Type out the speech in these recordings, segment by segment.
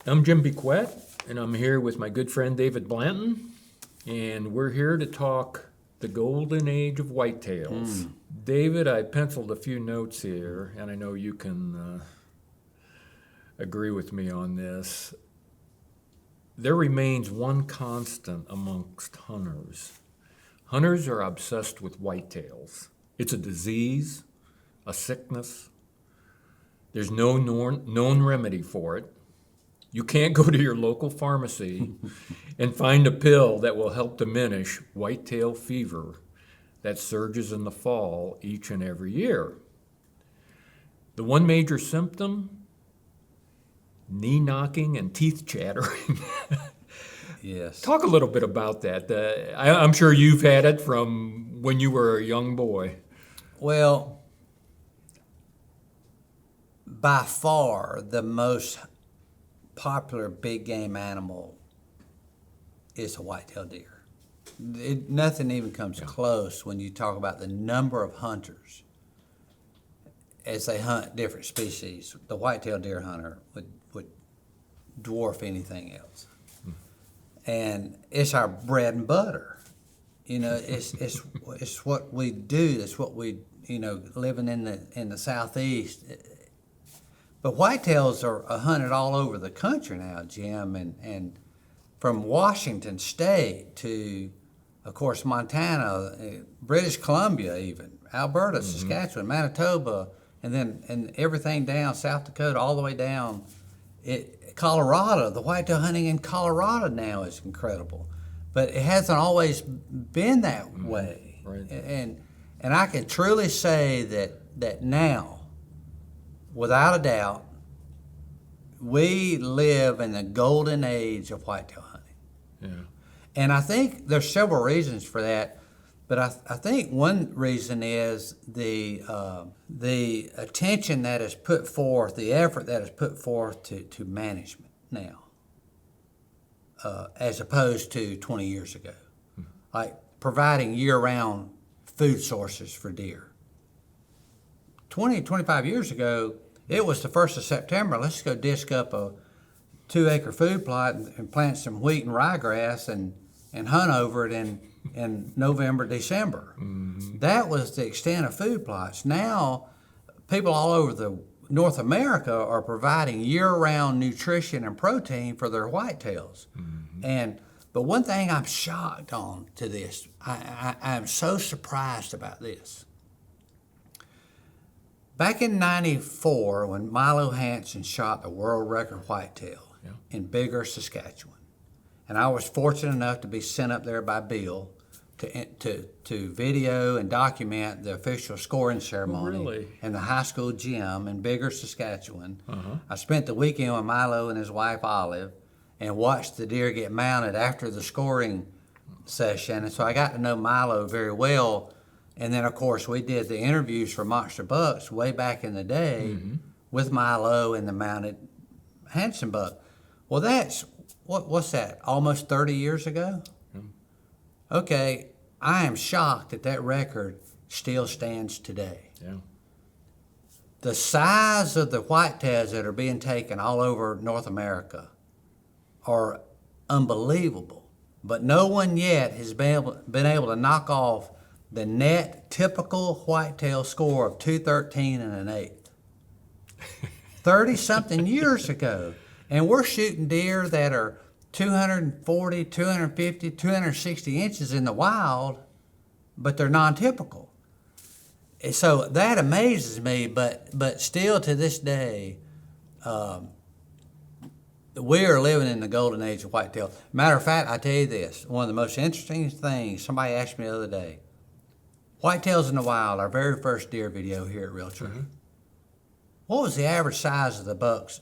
I'm Jim Bequette, and I'm here with my good friend David Blanton, and we're here to talk the golden age of whitetails. David, I penciled a few notes here, and I know you can agree with me on this. There remains one constant amongst hunters. Hunters are obsessed with whitetails. It's a disease, a sickness. There's no known remedy for it. You can't go to your local pharmacy and find a pill that will help diminish whitetail fever that surges in the fall each and every year. The one major symptom, knee knocking and teeth chattering. Yes. Talk a little bit about that. I'm sure you've had it from when you were a young boy. Well, by far the most popular big game animal is a whitetail deer. Nothing even comes close when you talk about the number of hunters as they hunt different species. The whitetail deer hunter would dwarf anything else. And it's our bread and butter. You know, it's what we do. It's what we, living in the southeast. But whitetails are hunted all over the country now, Jim, and from Washington State to, of course, Montana, British Columbia even, Alberta, Saskatchewan, Manitoba, and everything down South Dakota all the way down. Colorado, the whitetail hunting in Colorado now is incredible, but it hasn't always been that way. Right. And I can truly say that now, without a doubt, we live in the golden age of whitetail hunting. Yeah. And I think there's several reasons for that, but I think one reason is the attention that is put forth, the effort that is put forth to management now, as opposed to 20 years ago. Like providing year-round food sources for deer. 25 years ago, it was the 1st of September. Let's go disc up a 2-acre food plot and plant some wheat and ryegrass and hunt over it in November, December. That was the extent of food plots. Now, people all over the North America are providing year-round nutrition and protein for their whitetails. But one thing I'm shocked on to this, I'm so surprised about this. Back in '94, when Milo Hansen shot the world record whitetail in Bigger, Saskatchewan, and I was fortunate enough to be sent up there by Bill to video and document the official scoring ceremony in the high school gym in Bigger, Saskatchewan. I spent the weekend with Milo and his wife Olive and watched the deer get mounted after the scoring session, and so I got to know Milo very well. And then, of course, we did the interviews for Monster Bucks way back in the day with Milo and the mounted Hansen buck. Well, that's, what's that, almost 30 years ago? Okay, I am shocked that record still stands today. Yeah. The size of the whitetails that are being taken all over North America are unbelievable. But no one yet has been able to knock off the net typical whitetail score of 213 and an eighth. 30-something years ago. And we're shooting deer that are 240, 250, 260 inches in the wild, but they're non-typical. And so that amazes me, but still to this day, we are living in the golden age of whitetail. Matter of fact, I tell you this, one of the most interesting things, somebody asked me the other day, Whitetails in the Wild, our very first deer video here at Realtree. What was the average size of the bucks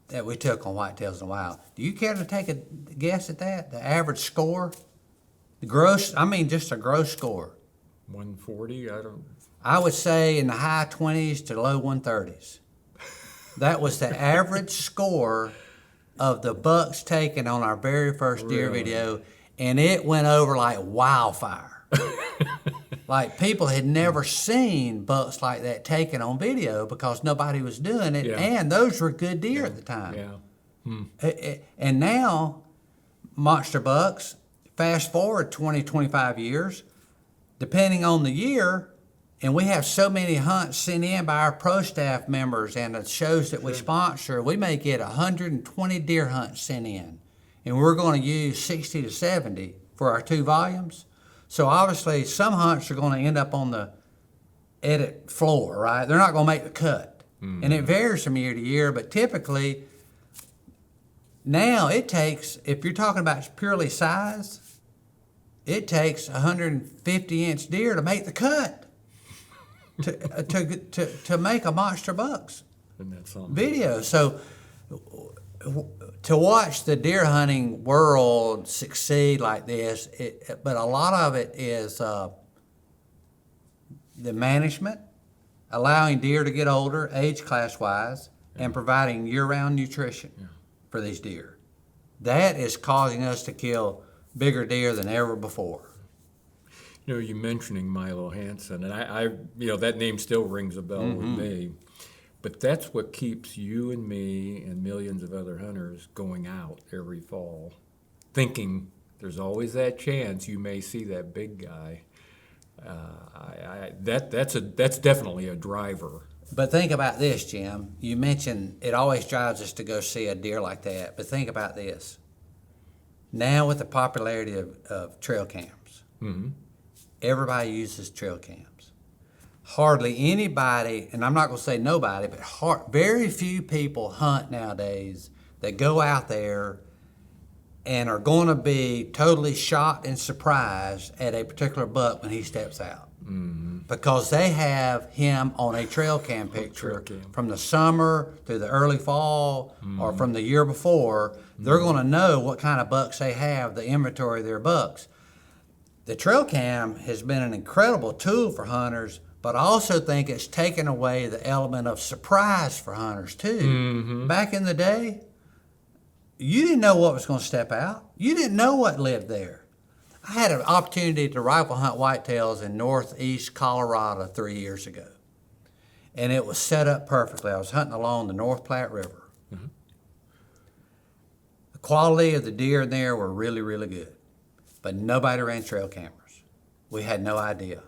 that we took on Whitetails in the Wild? Do you care to take a guess at that? The average score? Just a gross score. 140, I would say in the high 20s to low 130s. That was the average score of the bucks taken on our very first deer video, and it went over like wildfire. Like people had never seen bucks like that taken on video because nobody was doing it, and those were good deer at the time. And now, monster bucks, fast forward 20, 25 years, depending on the year, and we have so many hunts sent in by our pro staff members and the shows that we sponsor, we may get 120 deer hunts sent in. And we're going to use 60 to 70 for our 2 volumes. So obviously, some hunts are going to end up on the edit floor, right? They're not going to make the cut. And it varies from year to year, but typically, now it takes, if you're talking about purely size, it takes 150-inch deer to make the cut. To make a monster bucks video. So to watch the deer hunting world succeed like this, but a lot of it is the management, allowing deer to get older, age class wise, and providing year-round nutrition for these deer. That is causing us to kill bigger deer than ever before. You know, you mentioning Milo Hansen, and I that name still rings a bell with me. But that's what keeps you and me and millions of other hunters going out every fall, thinking there's always that chance you may see that big guy. That's definitely a driver. But think about this, Jim. You mentioned it always drives us to go see a deer like that. But think about this. Now with the popularity of trail cams, everybody uses trail cams. Hardly anybody, and I'm not going to say nobody, but very few people hunt nowadays that go out there and are going to be totally shocked and surprised at a particular buck when he steps out. Because they have him on a trail cam picture from the summer through the early fall or from the year before. They're going to know what kind of bucks they have, the inventory of their bucks. The trail cam has been an incredible tool for hunters, but I also think it's taken away the element of surprise for hunters too. Back in the day, you didn't know what was going to step out. You didn't know what lived there. I had an opportunity to rifle hunt whitetails in northeast Colorado 3 years ago, and it was set up perfectly. I was hunting along the North Platte River. The quality of the deer in there were really, really good. But nobody ran trail cameras. We had no idea.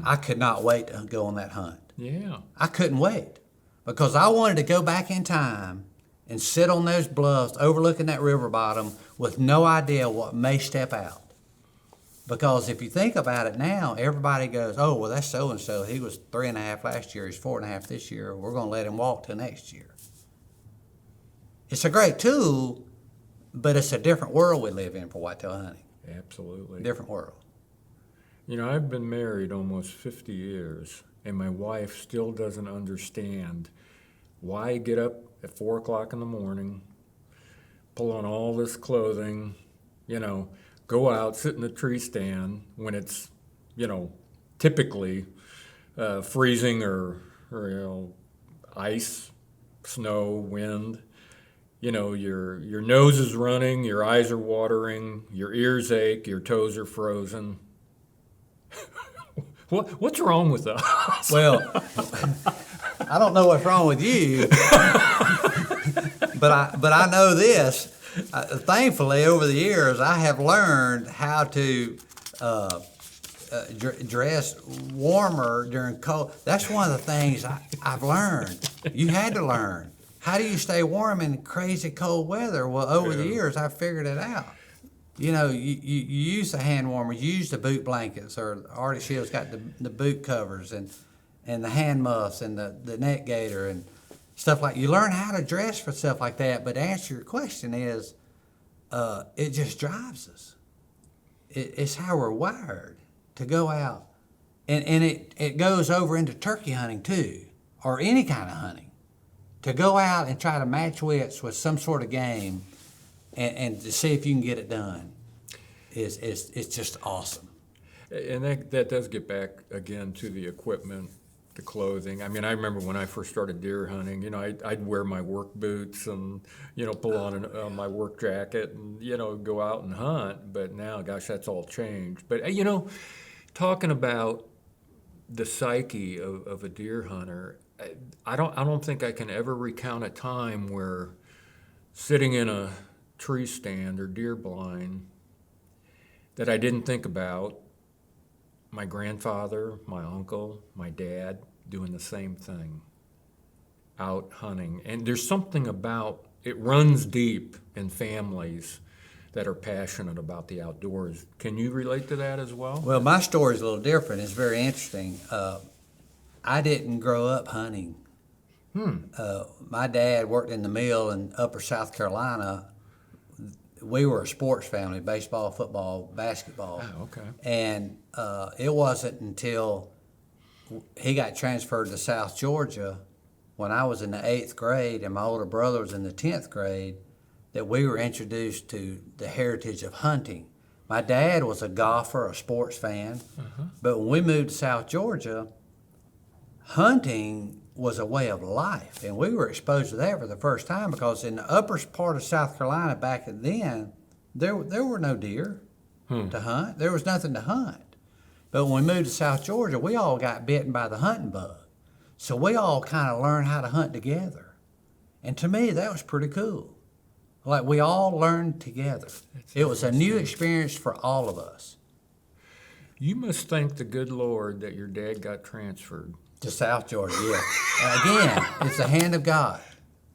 I could not wait to go on that hunt. Yeah. I couldn't wait because I wanted to go back in time and sit on those bluffs overlooking that river bottom with no idea what may step out. Because if you think about it now, everybody goes, oh, well, that's so-and-so. He was 3.5 last year. He's 4.5 this year. We're going to let him walk till next year. It's a great tool, but it's a different world we live in for whitetail hunting. Absolutely. Different world. You know, I've been married almost 50 years, and my wife still doesn't understand why I get up at 4 o'clock in the morning, pull on all this clothing, go out, sit in the tree stand when it's, typically freezing or ice, snow, wind. Your nose is running, your eyes are watering, your ears ache, your toes are frozen. What's wrong with us? Well, I don't know what's wrong with you, but I know this. Thankfully, over the years, I have learned how to dress warmer during cold. That's one of the things I've learned. You had to learn. How do you stay warm in crazy cold weather? Well, over the years, I've figured it out. You use the hand warmers, you use the boot blankets, or Arctic Shield's got the boot covers and the hand muffs and the neck gaiter and stuff like. You learn how to dress for stuff like that. But to answer your question is, it just drives us. It's how we're wired to go out, and it goes over into turkey hunting too, or any kind of hunting. To go out and try to match wits with some sort of game and to see if you can get it done it's just awesome. And that does get back again to the equipment, the clothing. I mean, I remember when I first started deer hunting, I'd wear my work boots and, pull on my work jacket and, go out and hunt. But now, gosh, that's all changed. But, talking about the psyche of a deer hunter, I don't think I can ever recount a time where sitting in a tree stand or deer blind that I didn't think about my grandfather, my uncle, my dad doing the same thing, out hunting. And there's something about it runs deep in families that are passionate about the outdoors. Can you relate to that as well? Well, my story is a little different. It's very interesting. I didn't grow up hunting. My dad worked in the mill in upper South Carolina. We were a sports family, baseball, football, basketball. Oh, okay. And it wasn't until he got transferred to South Georgia when I was in the 8th grade and my older brother was in the 10th grade that we were introduced to the heritage of hunting. My dad was a golfer, a sports fan, but when we moved to South Georgia, hunting was a way of life, and we were exposed to that for the first time because in the upper part of South Carolina back then, there were no deer to hunt. There was nothing to hunt. But when we moved to South Georgia, we all got bitten by the hunting bug. So we all kind of learned how to hunt together. And to me, that was pretty cool. Like we all learned together. It was a new experience for all of us. You must thank the good Lord that your dad got transferred. To South Georgia, yeah. Again, it's the hand of God.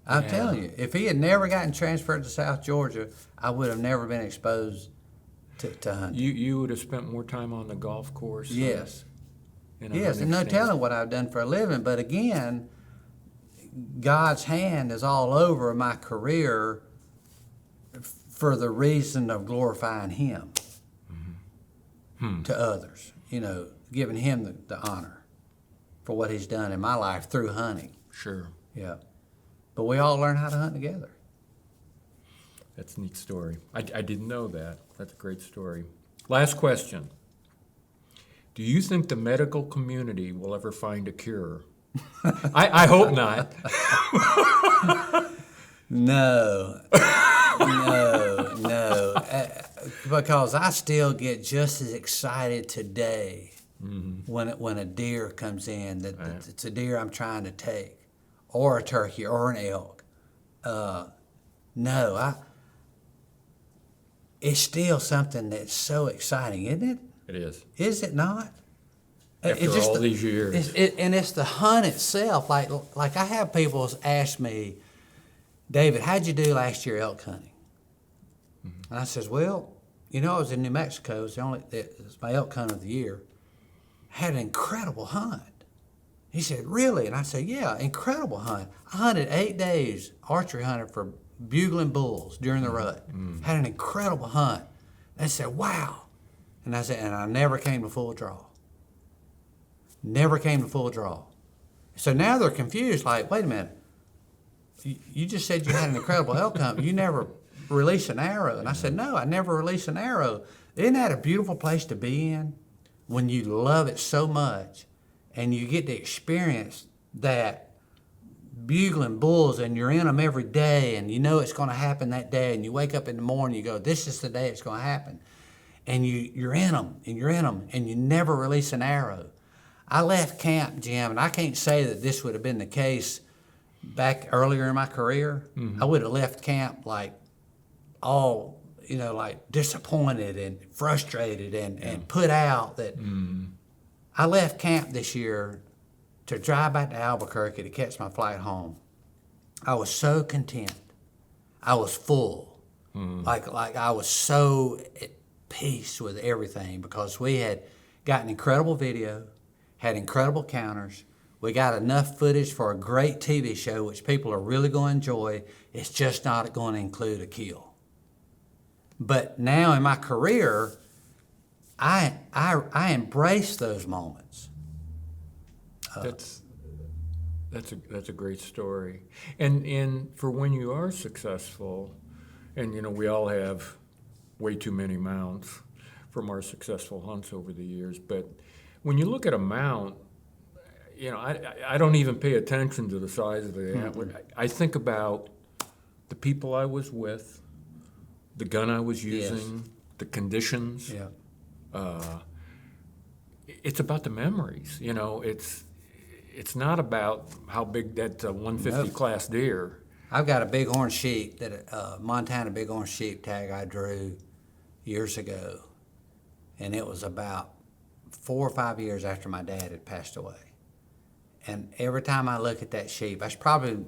I'm telling you, if he had never gotten transferred to South Georgia, I would have never been exposed to hunting. You would have spent more time on the golf course. Yes. In a Yes, hunting and no stand. telling what I've done for a living. But again, God's hand is all over my career for the reason of glorifying Him to others. You know, giving Him the honor for what He's done in my life through hunting. Sure. Yeah. But we all learn how to hunt together. That's a neat story. I didn't know that. That's a great story. Last question. Do you think the medical community will ever find a cure? I hope not. No. Because I still get just as excited today when a deer comes in that it's a deer I'm trying to take, or a turkey, or an elk. It's still something that's so exciting, isn't it? It is. Is it not? After all these years. And it's the hunt itself. Like I have people ask me, David, how'd you do last year elk hunting? And I says, well, I was in New Mexico. It's my elk hunt of the year. Had an incredible hunt. He said, really? And I said, yeah, incredible hunt. I hunted 8 days, archery hunted for bugling bulls during the rut. Had an incredible hunt. They said, wow. And I said, and I never came to full draw. Never came to full draw. So now they're confused, like, wait a minute. You just said you had an incredible elk hunt. You never released an arrow. And I said, no, I never released an arrow. Isn't that a beautiful place to be in when you love it so much and you get to experience that bugling bulls and you're in them every day and you know it's going to happen that day and you wake up in the morning and you go, this is the day it's going to happen. And you're in them and you're in them and you never release an arrow. I left camp, Jim, and I can't say that this would have been the case back earlier in my career. I would have left camp like all, like disappointed and frustrated and put out that I left camp this year to drive back to Albuquerque to catch my flight home. I was so content. I was full. Like I was so at peace with everything because we had gotten incredible video, had incredible counters. We got enough footage for a great TV show, which people are really going to enjoy. It's just not going to include a kill. But now in my career, I embrace those moments. That's a great story. And for when you are successful, and we all have way too many mounts from our successful hunts over the years, but when you look at a mount, I don't even pay attention to the size of the antler. I think about the people I was with, the gun I was using, the conditions. Yeah. It's about the memories. It's not about how big that 150 class deer. I've got a bighorn sheep Montana bighorn sheep tag I drew years ago, and it was about 4 or 5 years after my dad had passed away. And every time I look at that sheep, that's probably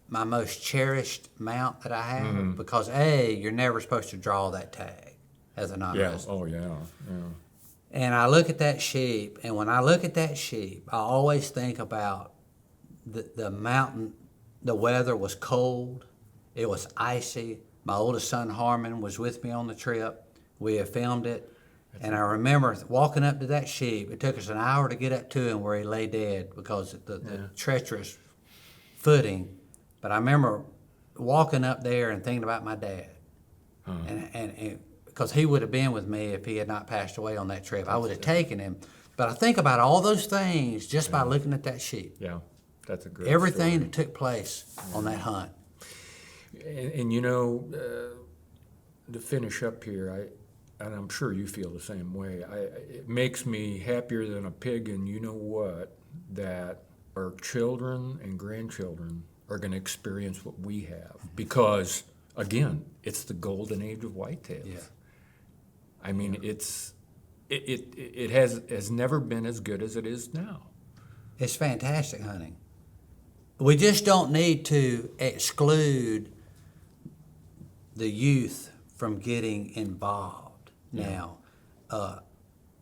my most cherished mount that I have, because you're never supposed to draw that tag as a non-resident. Oh yeah. And I look at that sheep, and when I look at that sheep, I always think about the mountain. The weather was cold. It was icy. My oldest son, Harmon, was with me on the trip. We had filmed it. And I remember walking up to that sheep. It took us an hour to get up to him where he lay dead because of the treacherous footing. But I remember walking up there and thinking about my dad. And because he would have been with me if he had not passed away on that trip. I would have taken him. But I think about all those things just by looking at that sheep. Yeah, that's a great Everything story. that took place on that hunt. And to finish up here, and I'm sure you feel the same way, it makes me happier than a pig, and you know what, that our children and grandchildren are going to experience what we have. Because, again, it's the golden age of whitetails. Yeah. I mean, it has never been as good as it is now. It's fantastic hunting. We just don't need to exclude the youth from getting involved now.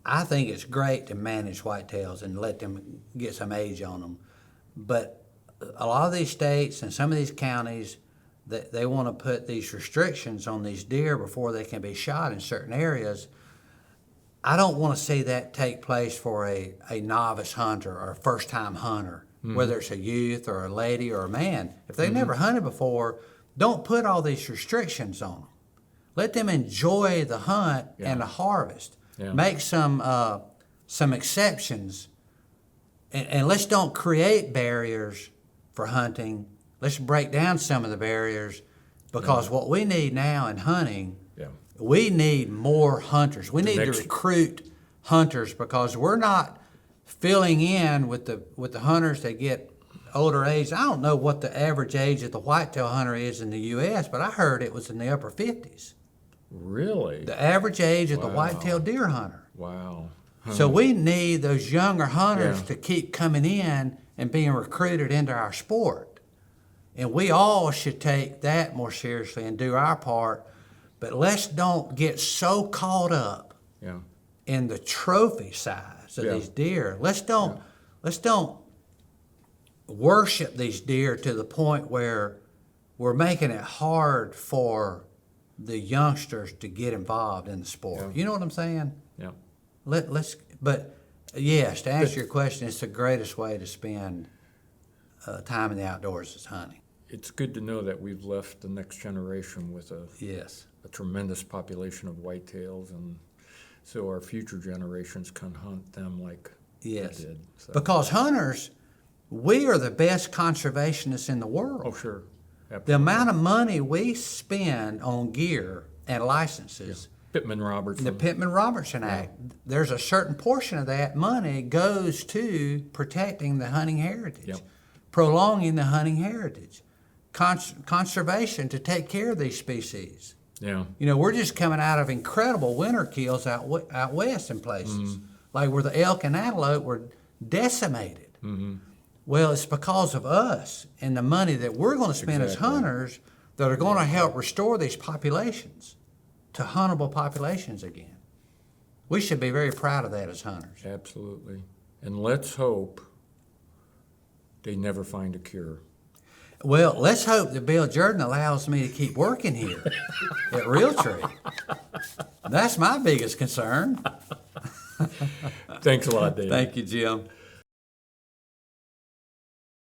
I think it's great to manage whitetails and let them get some age on them. But a lot of these states and some of these counties, they want to put these restrictions on these deer before they can be shot in certain areas. I don't want to see that take place for a novice hunter or a first-time hunter, whether it's a youth or a lady or a man. If they've never hunted before, don't put all these restrictions on them. Let them enjoy the hunt and the harvest. Yeah. Make some exceptions, and let's don't create barriers for hunting. Let's break down some of the barriers, because what we need now in hunting, we need more hunters. We need to recruit hunters, because we're not filling in with the hunters that get older age. I don't know what the average age of the whitetail hunter is in the U.S., but I heard it was in the upper 50s. Really? The average age of the whitetail deer hunter. Wow. So we need those younger hunters to keep coming in and being recruited into our sport. And we all should take that more seriously and do our part. But let's don't get so caught up in the trophy size of these deer. Let's don't worship these deer to the point where we're making it hard for the youngsters to get involved in the sport. Yeah. You know what I'm saying? Yeah. But yes, to answer your question, it's the greatest way to spend time in the outdoors is hunting. It's good to know that we've left the next generation with a tremendous population of whitetails, and so our future generations can hunt them like we did. So. Because hunters, we are the best conservationists in the world. Oh, sure. Absolutely. The amount of money we spend on gear and licenses. Pittman-Robertson. The Pittman-Robertson Act. There's a certain portion of that money goes to protecting the hunting heritage, prolonging the hunting heritage, conservation to take care of these species. Yeah. You know, we're just coming out of incredible winter kills out west in places, like where the elk and antelope were decimated. Mm-hmm. Well, it's because of us and the money that we're going to spend as hunters that are going to help restore these populations to huntable populations again. We should be very proud of that as hunters. Absolutely. And let's hope they never find a cure. Well, let's hope that Bill Jordan allows me to keep working here at Realtree. That's my biggest concern. Thanks a lot, Dave. Thank you, Jim.